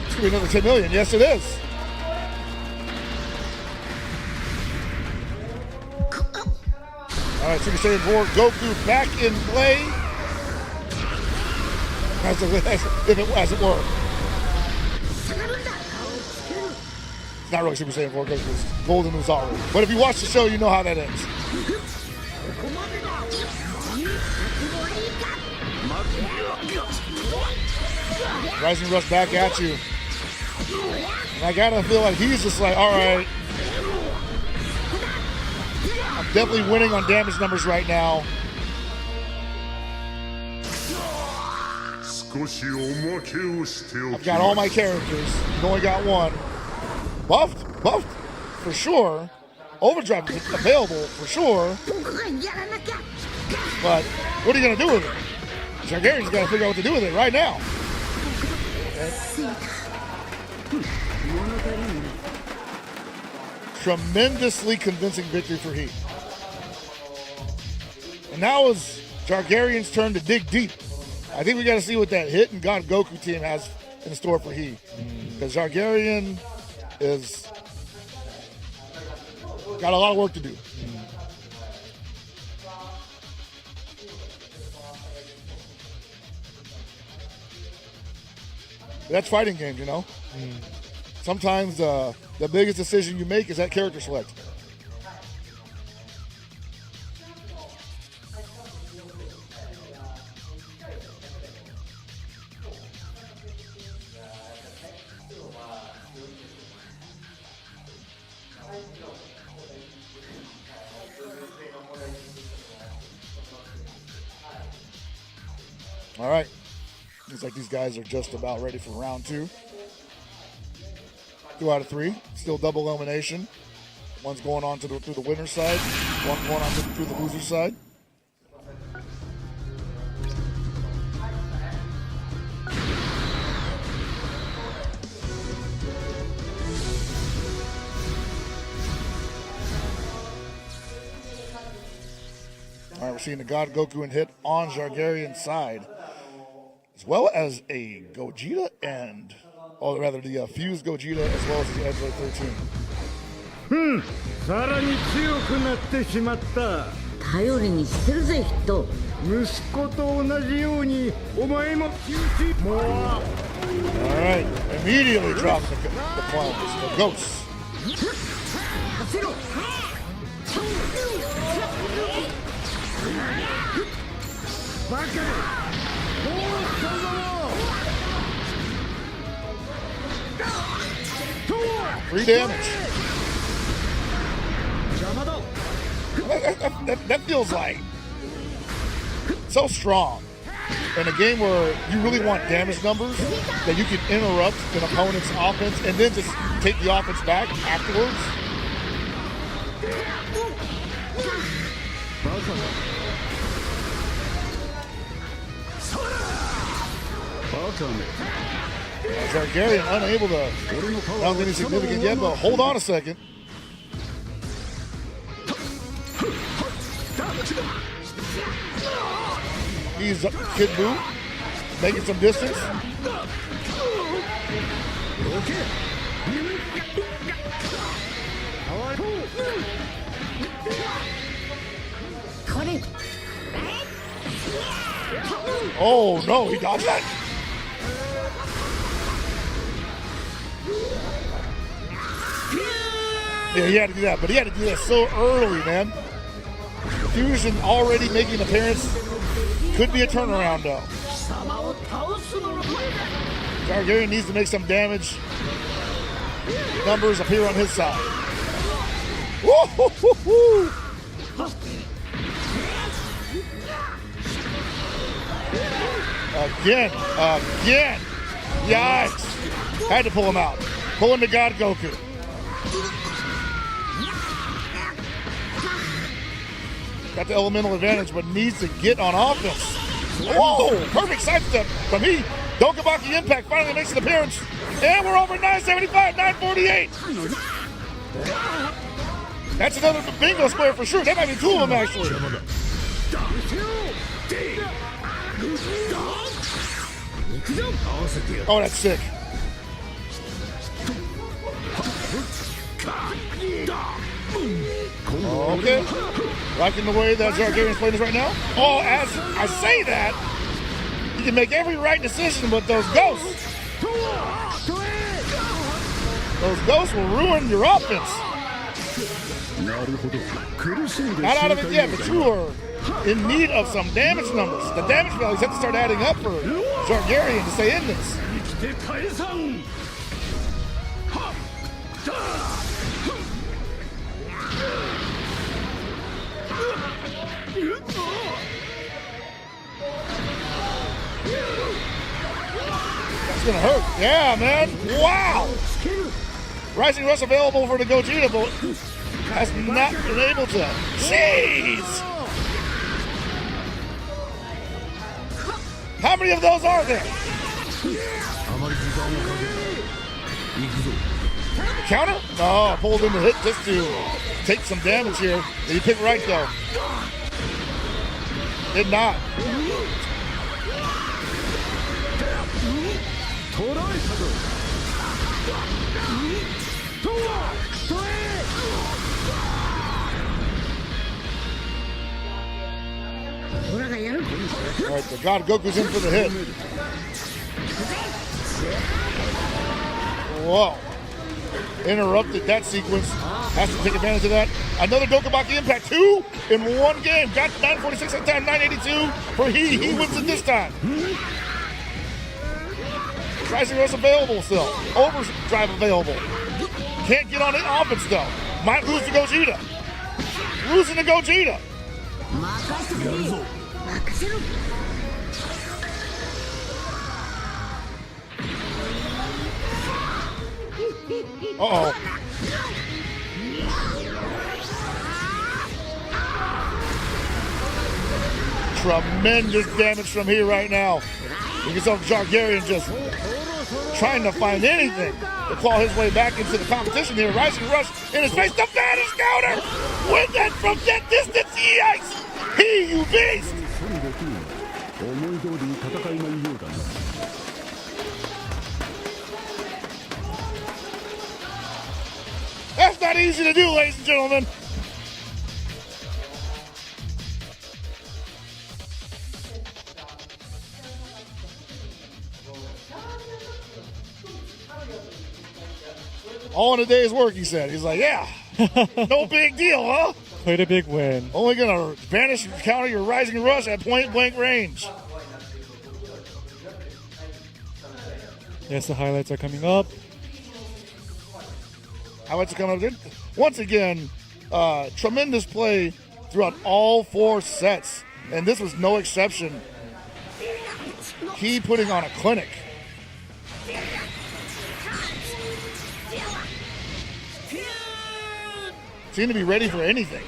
It's gonna be another 10 million. Yes, it is. All right, Super Saiyan 4 Goku back in play. As it were. It's not really Super Saiyan 4 Goku, it's Golden Uzaru. But if you watch the show, you know how that ends. Rising Rush back at you. And I gotta feel like he's just like, all right. I'm definitely winning on damage numbers right now. 少しおまけをしてお I've き got ま all す my characters. You've only got one. Buffed for sure. Overdrive is available for sure. 僕がやらなきゃ But what are you going to do with it? Targaryen's got to figure out what to do with it right now. Tremendously convincing victory for Heat. And now it's Targaryen's turn to dig deep. I think we got to see what that Hit and God Goku team has in store for Heat. Because Targaryen is got a lot of work to do. That's fighting games, you know. Sometimes the biggest decision you make is that character select. All right. Looks like these guys are just about ready for round 2. 2 out of 3. Still double elimination. One's going on through the winner's side. One going on through the loser's side. All right, we're seeing the God Goku and Hit on Targaryen's side, as well as a Gogeta and, or rather the fused Gogeta as well as the Android 13. さらに強くなってしまった。頼りにしてるぜヒット。息子と同じようにお前ももう All right, immediately drops the clones, the ghosts. せろ バカでもうそんなも 3 damage. 邪魔だ That feels like so strong in a game where you really want damage numbers that you can interrupt an opponent's offense and then just take the offense back afterwards. バカだ Targaryen unable to round any significant yet, but hold on a second. He's Kid Buu making some distance. Oh no, he dodged that. Yeah, he had to do that, but he had to do that so early, man. Fusion already making an appearance. Could be a turnaround, though. Targaryen needs to make some damage. Numbers appear on his side. Woo-hoo-hoo-hoo. Again. Yikes. Had to pull him out. Pulling the God Goku. Got the elemental advantage, but needs to get on offense. Whoa! Perfect sidestep from he. Dokabaki Impact finally makes an appearance. And we're over 975, 948. That's another bingo square for sure. That might be 2 of them, actually. Oh, that's sick. Okay. Liking the way that Targaryen's playing this right now. Oh, as I say that, you can make every right decision, but those ghosts will ruin your offense. Not out of it yet, but you are in need of some damage numbers. The damage values have to start adding up for Targaryen to stay in this. It's gonna hurt. Yeah, man. Wow. Rising Rush available for the Gogeta, but has not been able to. Jeez. How many of those are there? The counter? No, pulled in the hit just to take some damage here. Did he pick right though? Did not. All right, the God Goku's in for the hit. Whoa. Interrupted that sequence. Has to take advantage of that. Another Dokabaki impact. 2 in one game. Got 946 that time, 982 for he. He wins it this time. Rising Rush available still. Overdrive available. Can't get on the offense though. Might lose to Gogeta. Losing to Gogeta. Uh-oh. Tremendous damage from here right now. You can tell Jargarian just trying to find anything to claw his way back into the competition here. Rising Rush in his face. The Vanish counter! With that from that distance, yikes! He, you beast! That's not easy to do, ladies and gentlemen. All in a day's work, he said. He's like, yeah, no big deal, huh? Quite a big win. Only gonna vanish and counter your Rising Rush at point blank range. Yes, the highlights are coming up. Highlights are coming up. Once again, tremendous play throughout all 4 sets, and this was no exception. He putting on a clinic. Seemed to be ready for anything.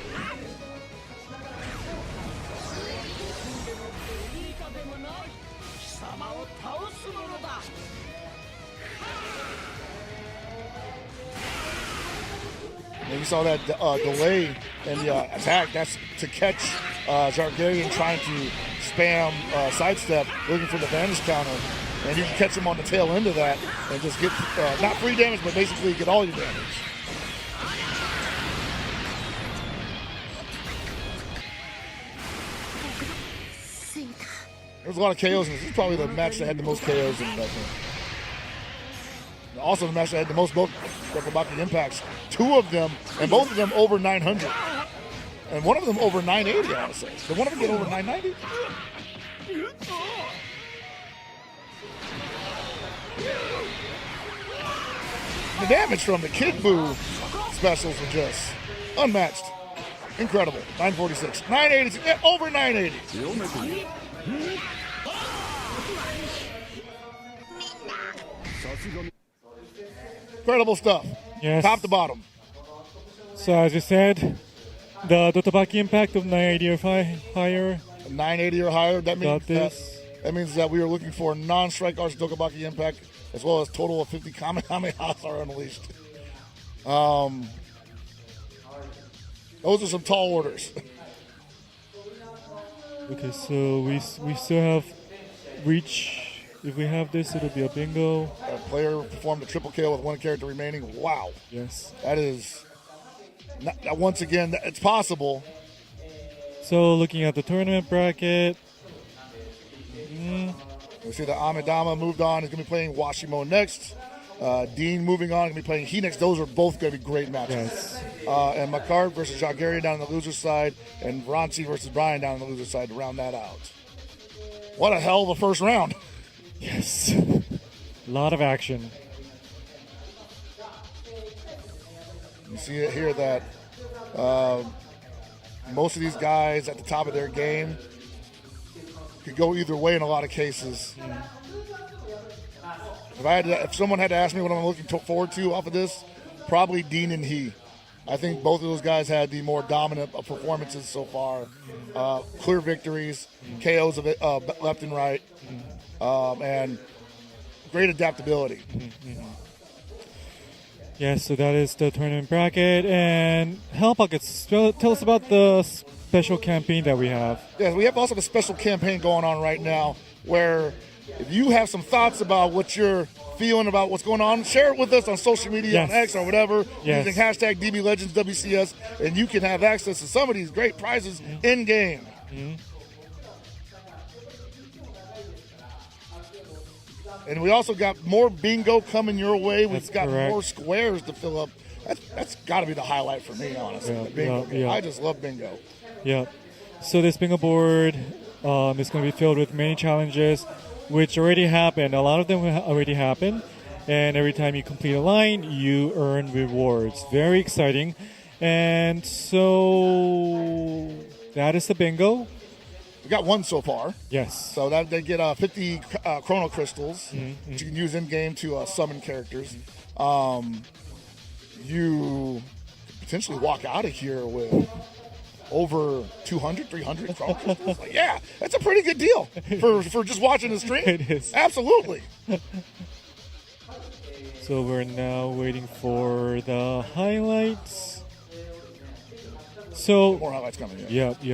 And you saw that delay in the attack. That's to catch Jargarian trying to spam sidestep, looking for the vanish counter. And you can catch him on the tail end of that and just get, not free damage, but basically get all your damage. There's a lot of KOs, and this is probably the match that had the most KOs in it, I think. Also the match that had the most Dokabaki impacts. 2 of them, and both of them over 900. And one of them over 980, I want to say. Did one of them get over 990? The damage from the Kid Buu specials were just unmatched. Incredible. 946. 980. Yeah, over 980. Incredible stuff. Yes. Top to bottom. So as you said, the Dokabaki impact of 980 or higher. 980 or higher. That means that means that we are looking for non-strike arts Dokabaki impact, as well as total of 50 Kamehamehas are unleashed. Those are some tall orders. Okay, so we still have reach. If we have this, it'll be a bingo. A player performed a triple kill with 1 character remaining. Wow. Yes. That is, once again, it's possible. So looking at the tournament bracket. We see that Amidama moved on. He's going to be playing Washimo next. Dean moving on. He's going to be playing He next. Those are both going to be great matches. Yes. And Makar versus Jargarian down on the loser side. And Ranchi versus Brian down on the loser side to round that out. What a hell of a first round. Yes. A lot of action. You see it here that most of these guys at the top of their game could go either way in a lot of cases. If someone had to ask me what I'm looking forward to off of this, probably Dean and he. I think both of those guys had the more dominant performances so far. Clear victories, KOs of it, left and right, and great adaptability. Yeah, so that is the tournament bracket. And Hell Buckets, tell us about the special campaign that we have. Yeah, we have also a special campaign going on right now where if you have some thoughts about what you're feeling about what's going on, share it with us on social media, on X or whatever, using hashtag DBLegendsWCS, and you can have access to some of these great prizes in-game. And we also got more bingo coming your way. We've got more squares to fill up. That's got to be the highlight for me, honestly. the bingo. I just love bingo. Yeah. So this bingo board is going to be filled with many challenges, which already happened. A lot of them already happened. And every time you complete a line, you earn rewards. Very exciting. And so that is the bingo. We got one so far. Yes. So that they get 50 chrono crystals, which you can use in game to summon characters. You potentially walk out of here with over 200, 300 chrono crystals. Like, yeah, that's a pretty good deal for just watching the stream. It is. Absolutely. So we're now waiting for the highlights. So more highlights coming. Yep.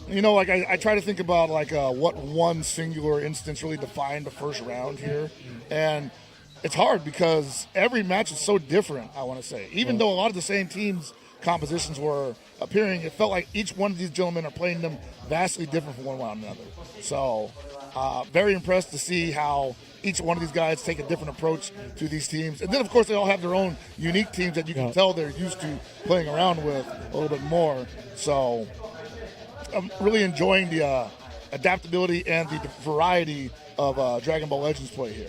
You know, like I try to think about like what one singular instance really defined the first round here, and it's hard because every match is so different. I want to say, even though a lot of the same teams' compositions were appearing, it felt like each one of these gentlemen are playing them vastly different from one another. So, very impressed to see how each one of these guys take a different approach to these teams, and then of course they all have their own unique teams that you can tell they're used to playing around with a little bit more. So. I'm really enjoying the adaptability and the variety of Dragon Ball Legends play here.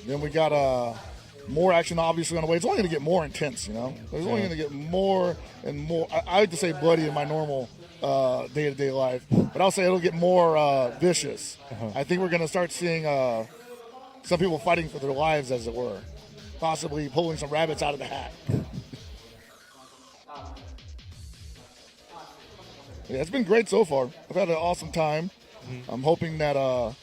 Then we got more action obviously on the way. It's only going to get more intense, you know? It's only going to get more and more. I like to say bloody in my normal day-to-day life, but I'll say it'll get more vicious. I think we're going to start seeing some people fighting for their lives, as it were. Possibly pulling some rabbits out of the hat. Yeah, it's been great so far. I've had an awesome time. I'm hoping that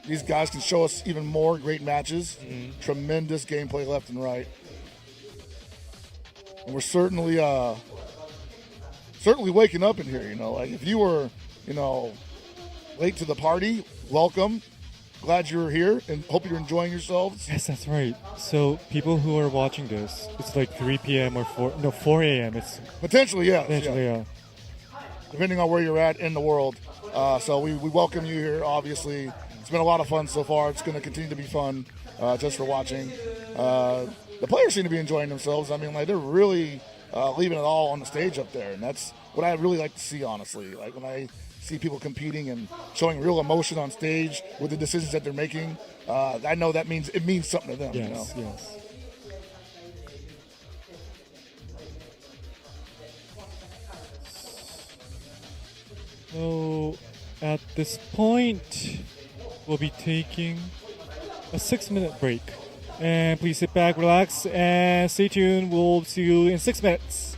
these guys can show us even more great matches. Tremendous gameplay left and right. And we're certainly waking up in here, you know. Like if you were, you know, late to the party, welcome. Glad you're here and hope you're enjoying yourselves. Yes, that's right. So people who are watching this, it's like 3 p.m. or 4 a.m. It's potentially, yes. Potentially, yeah. Depending on where you're at in the world. So we welcome you here, obviously. It's been a lot of fun so far. It's going to continue to be fun just for watching. The players seem to be enjoying themselves. I mean, like they're really leaving it all on the stage up there. And that's what I really like to see, honestly. Like when I see people competing and showing real emotion on stage with the decisions that they're making, I know that means something to them. Yes, you know? Yes. So at this point, we'll be taking a 6-minute break. And please sit back, relax, and stay tuned. We'll see you in 6 minutes.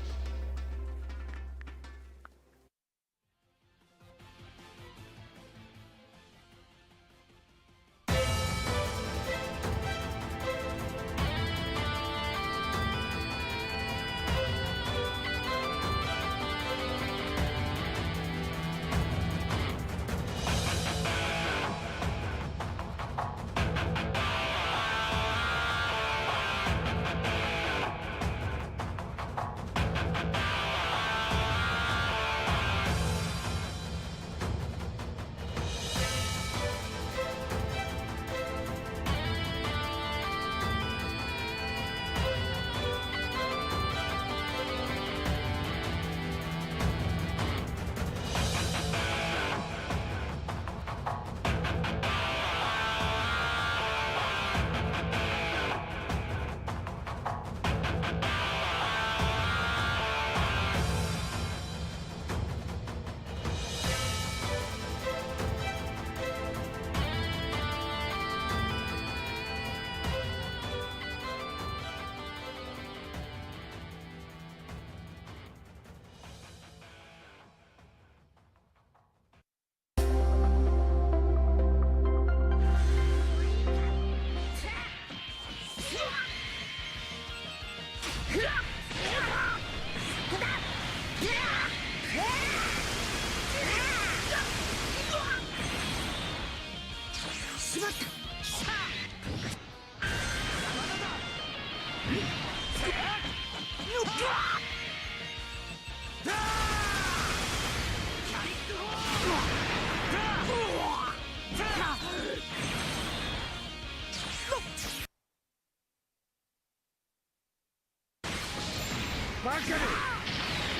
バカめ、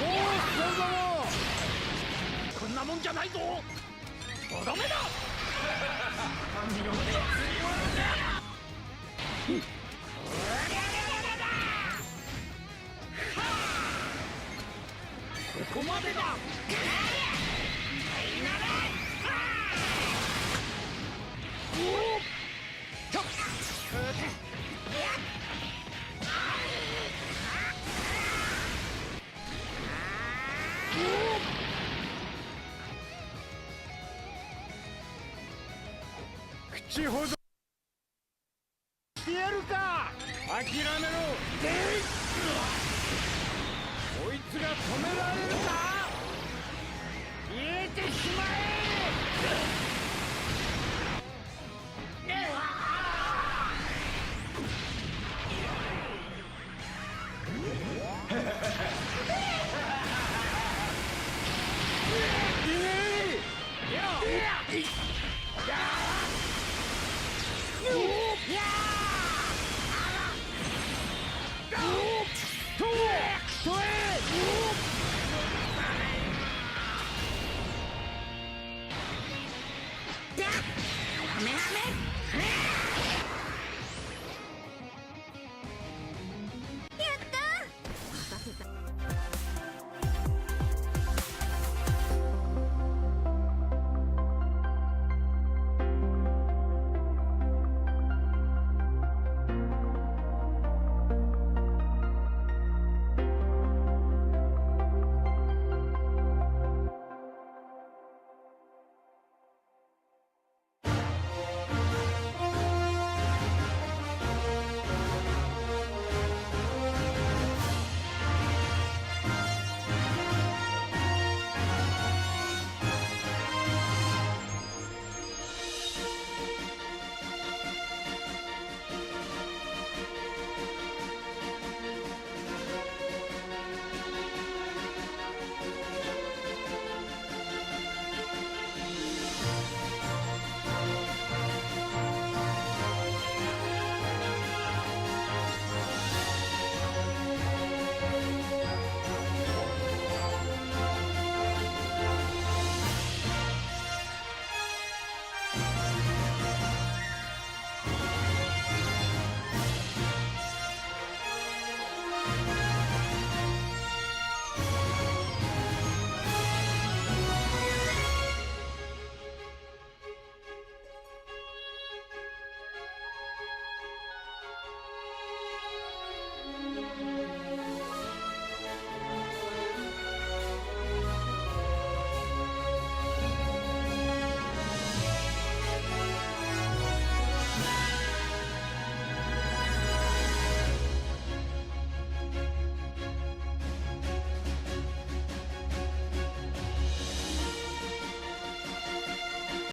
おお、そんなもん、こんなもんじゃないぞ。とどめだ。ここまでだ。口ほどしてやるか。諦めろ。こいつが止められるか。消えてしまえ。